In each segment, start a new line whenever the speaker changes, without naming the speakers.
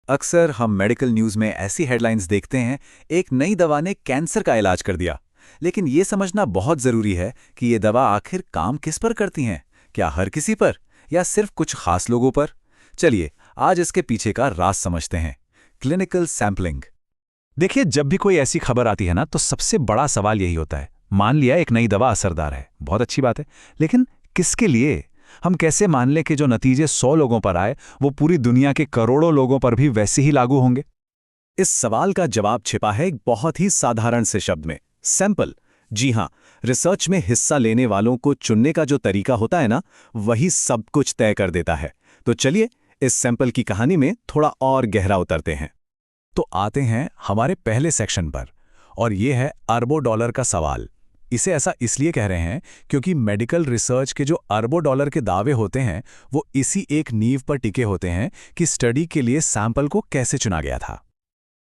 अक्सर हम medical news में ऐसी हेडलाइंस देखते हैं, एक नई दवा ने कैंसर का इलाज कर दिया। लेकिन ये समझना बहुत ज़रूरी है कि ये दवा आखिर काम किस पर करती हैं। क्या हर किसी पर, या सिर्फ कुछ खास लोगों पर? चलिए आज इसके पीछे का राज समझते हैं। Clinical sampling. देखिए, जब भी कोई ऐसी खबर आती है ना, तो सबसे बड़ा सवाल यही होता है। मान लिया एक नई दवा असरदार है, बहुत अच्छी बात है, लेकिन किसके लिए? हम कैसे मान लें कि जो नतीजे 100 लोगों पर आए वो पूरी दुनिया के करोड़ों लोगों पर भी वैसे ही लागू होंगे? इस सवाल का जवाब छिपा है एक बहुत ही साधारण से शब्द में, सैंपल। जी हां, रिसर्च में हिस्सा लेने वालों को चुनने का जो तरीका होता है ना, वही सब कुछ तय कर देता है। तो चलिए इस सैंपल की कहानी में थोड़ा और गहरा उतरते हैं। तो आते हैं हमारे पहले सेक्शन पर, और ये है अरबों डॉलर का सवाल। इसे ऐसा इसलिए कह रहे हैं क्योंकि मेडिकल रिसर्च के जो अरबों डॉलर के दावे होते हैं, वो इसी एक नींव पर टिके होते हैं कि स्टडी के लिए सैंपल को कैसे चुना गया था।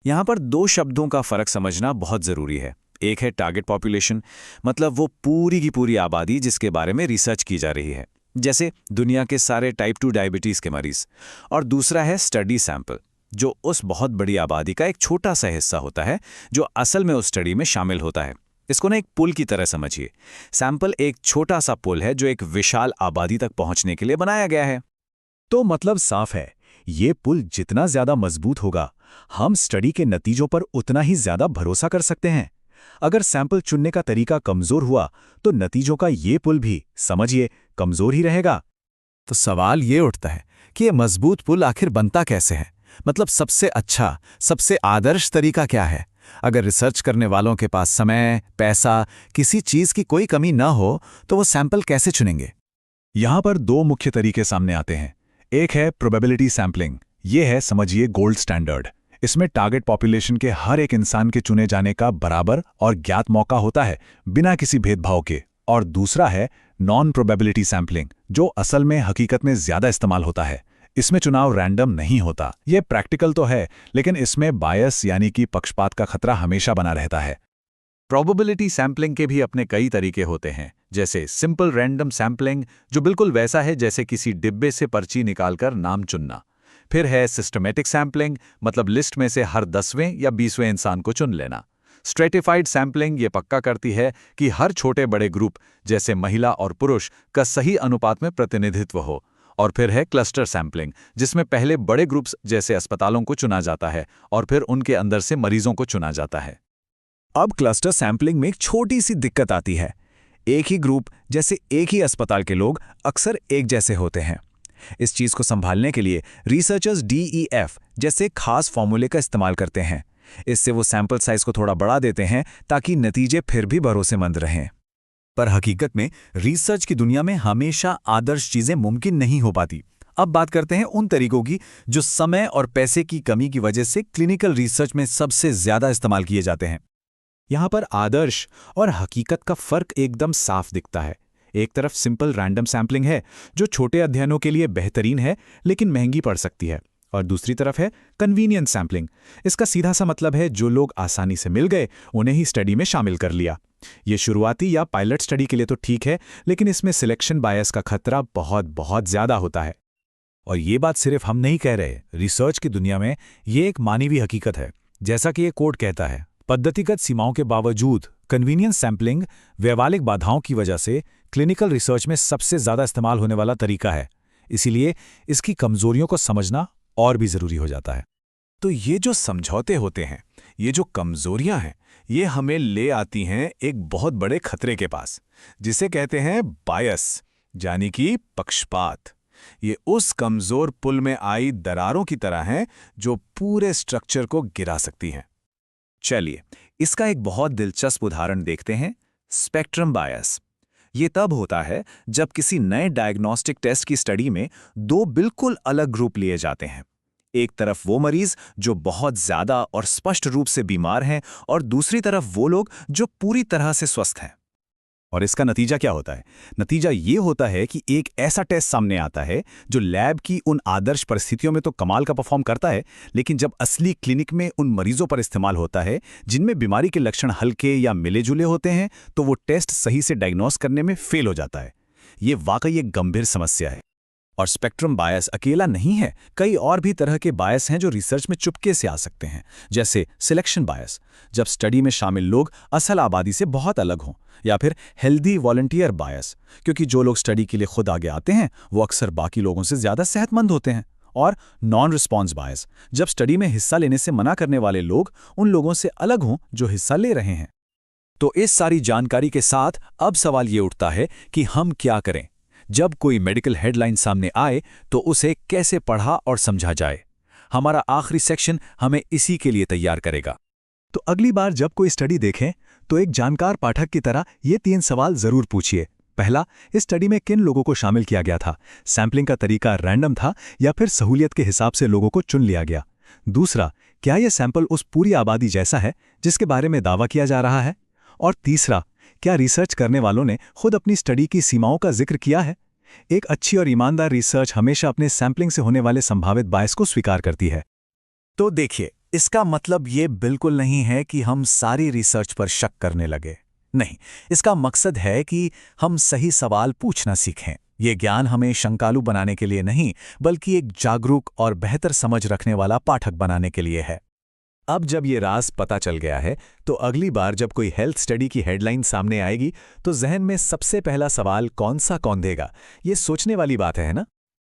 यहाँ पर दो शब्दों का फर्क समझना बहुत जरूरी है। एक है टारगेट पॉपुलेशन, मतलब वो पूरी की पूरी आबादी जिसके बारे में रिसर्च की जा रही है, जैसे दुनिया के सारे टाइप 2 डायबिटीज के मरीज। और दूसरा है स्टडी सैंपल, जो उस बहुत बड़ी आबादी का एक छोटा सा हिस्सा होता है जो असल में उस स्टडी में शामिल होता है। इसको ना एक पुल की तरह समझिए। सैंपल एक छोटा सा पुल है जो एक विशाल आबादी तक पहुंचने के लिए बनाया गया है। तो मतलब साफ है, ये पुल जितना ज्यादा मजबूत होगा, हम स्टडी के नतीजों पर उतना ही ज्यादा भरोसा कर सकते हैं। अगर सैंपल चुनने का तरीका कमजोर हुआ तो नतीजों का ये पुल भी, समझिए, कमजोर ही रहेगा। तो सवाल ये उठता है कि ये मजबूत पुल आखिर बनता कैसे है? मतलब सबसे अच्छा, सबसे आदर्श तरीका क्या है? अगर रिसर्च करने वालों के पास समय, पैसा, किसी चीज की कोई कमी न हो, तो वो सैंपल कैसे चुनेंगे? यहां पर दो मुख्य तरीके सामने आते हैं। एक है प्रोबेबिलिटी सैंपलिंग। ये है, समझिए, गोल्ड स्टैंडर्ड। इसमें टारगेट पॉपुलेशन के हर एक इंसान के चुने जाने का बराबर और ज्ञात मौका होता है, बिना किसी भेदभाव के। और दूसरा है नॉन प्रोबेबिलिटी सैंपलिंग, जो असल में हकीकत में ज्यादा इस्तेमाल होता है। इसमें चुनाव रैंडम नहीं होता। ये प्रैक्टिकल तो है, लेकिन इसमें बायस यानी कि पक्षपात का खतरा हमेशा बना रहता है। प्रोबेबिलिटी सैंपलिंग के भी अपने कई तरीके होते हैं, जैसे सिंपल रैंडम सैंपलिंग, जो बिल्कुल वैसा है जैसे किसी डिब्बे से पर्ची निकालकर नाम चुनना। फिर है सिस्टमैटिक सैंपलिंग, मतलब लिस्ट में से हर 10वें या 20वें इंसान को चुन लेना। स्ट्रेटिफाइड सैंपलिंग ये पक्का करती है कि हर छोटे बड़े ग्रुप, जैसे महिला और पुरुष, का सही अनुपात में प्रतिनिधित्व हो। और फिर है क्लस्टर सैंपलिंग, जिसमें पहले बड़े ग्रुप्स जैसे अस्पतालों को चुना जाता है और फिर उनके अंदर से मरीजों को चुना जाता है। अब क्लस्टर सैंपलिंग में एक छोटी सी दिक्कत आती है। एक ही ग्रुप, जैसे एक ही अस्पताल के लोग, अक्सर एक जैसे होते हैं। इस चीज को संभालने के लिए रिसर्चर्स DEF जैसे खास फॉर्मूले का इस्तेमाल करते हैं। इससे वो सैंपल साइज को थोड़ा बढ़ा देते हैं ताकि नतीजे फिर भी भरोसेमंद रहें। पर हकीकत में रिसर्च की दुनिया में हमेशा आदर्श चीजें मुमकिन नहीं हो पाती। अब बात करते हैं उन तरीकों की जो समय और पैसे की कमी की वजह से क्लिनिकल रिसर्च में सबसे ज्यादा इस्तेमाल किए जाते हैं। यहां पर आदर्श और हकीकत का फर्क एकदम साफ दिखता है। एक तरफ सिंपल रैंडम सैंपलिंग है, जो छोटे अध्ययनों के लिए बेहतरीन है लेकिन महंगी पड़ सकती है। और दूसरी तरफ है कन्वीनियंट सैंपलिंग। इसका सीधा सा मतलब है जो लोग आसानी से मिल गए उन्हें ही स्टडी में शामिल कर लिया। ये शुरुआती या पायलट स्टडी के लिए तो ठीक है, लेकिन इसमें सिलेक्शन बायस का खतरा बहुत बहुत ज्यादा होता है। और ये बात सिर्फ हम नहीं कह रहे, रिसर्च की दुनिया में ये एक मानवीय हकीकत है। जैसा कि ये कोड कहता है, पद्धतिगत सीमाओं के बावजूद कन्वीनियंस सैंपलिंग व्यावहारिक बाधाओं की वजह से क्लिनिकल रिसर्च में सबसे ज्यादा इस्तेमाल होने वाला तरीका है। इसीलिए इसकी कमजोरियों को समझना और भी जरूरी हो जाता है। तो ये जो समझौते होते हैं, ये जो कमजोरियां हैं, ये हमें ले आती हैं एक बहुत बड़े खतरे के पास, जिसे कहते हैं बायस, यानी कि पक्षपात। ये उस कमजोर पुल में आई दरारों की तरह हैं जो पूरे स्ट्रक्चर को गिरा सकती हैं। चलिए इसका एक बहुत दिलचस्प उदाहरण देखते हैं, स्पेक्ट्रम बायस। ये तब होता है जब किसी नए डायग्नोस्टिक टेस्ट की स्टडी में दो बिल्कुल अलग ग्रुप लिए जाते हैं। एक तरफ वो मरीज जो बहुत ज्यादा और स्पष्ट रूप से बीमार हैं, और दूसरी तरफ वो लोग जो पूरी तरह से स्वस्थ हैं। और इसका नतीजा क्या होता है? नतीजा ये होता है कि एक ऐसा टेस्ट सामने आता है जो लैब की उन आदर्श परिस्थितियों में तो कमाल का परफॉर्म करता है, लेकिन जब असली क्लिनिक में उन मरीजों पर इस्तेमाल होता है जिनमें बीमारी के लक्षण हल्के या मिले जुले होते हैं, तो वो टेस्ट सही से डायग्नोस करने में फेल हो जाता है। ये वाकई एक गंभीर समस्या है।
और स्पेक्ट्रम बायस अकेला नहीं है, कई और भी तरह के बायस हैं जो रिसर्च में चुपके से आ सकते हैं, जैसे सिलेक्शन बायस, जब स्टडी में शामिल लोग असल आबादी से बहुत अलग हों, या फिर हेल्दी वॉलंटियर बायस, क्योंकि जो लोग स्टडी के लिए खुद आगे आते हैं वो अक्सर बाकी लोगों से ज़्यादा सेहतमंद होते हैं। और नॉन रिस्पॉन्स बायस, जब स्टडी में हिस्सा लेने से मना करने वाले लोग उन लोगों से अलग हों जो हिस्सा ले रहे हैं। तो इस सारी जानकारी के साथ अब सवाल ये उठता है कि हम क्या करें जब कोई मेडिकल हेडलाइन सामने आए, तो उसे कैसे पढ़ा और समझा जाए। हमारा आखिरी सेक्शन हमें इसी के लिए तैयार करेगा।
तो अगली बार जब कोई स्टडी देखें तो एक जानकार पाठक की तरह ये 3 सवाल जरूर पूछिए। पहला, इस स्टडी में किन लोगों को शामिल किया गया था? सैंपलिंग का तरीका रैंडम था या फिर सहूलियत के हिसाब से लोगों को चुन लिया गया? दूसरा, क्या यह सैंपल उस पूरी आबादी जैसा है जिसके बारे में दावा किया जा रहा है? और तीसरा, क्या रिसर्च करने वालों ने खुद अपनी स्टडी की सीमाओं का जिक्र किया है? एक अच्छी और ईमानदार रिसर्च हमेशा अपने सैंपलिंग से होने वाले संभावित बायस को स्वीकार करती है।
तो देखिए, इसका मतलब ये बिल्कुल नहीं है कि हम सारी रिसर्च पर शक करने लगे। नहीं, इसका मकसद है कि हम सही सवाल पूछना सीखें। ये ज्ञान हमें शंकालु बनाने के लिए नहीं, बल्कि एक जागरूक और बेहतर समझ रखने वाला पाठक बनाने के लिए है। अब जब ये राज पता चल गया है, तो अगली बार जब कोई हेल्थ स्टडी की हेडलाइन सामने आएगी, तो जहन में सबसे पहला सवाल कौन देगा, ये सोचने वाली बात है ना?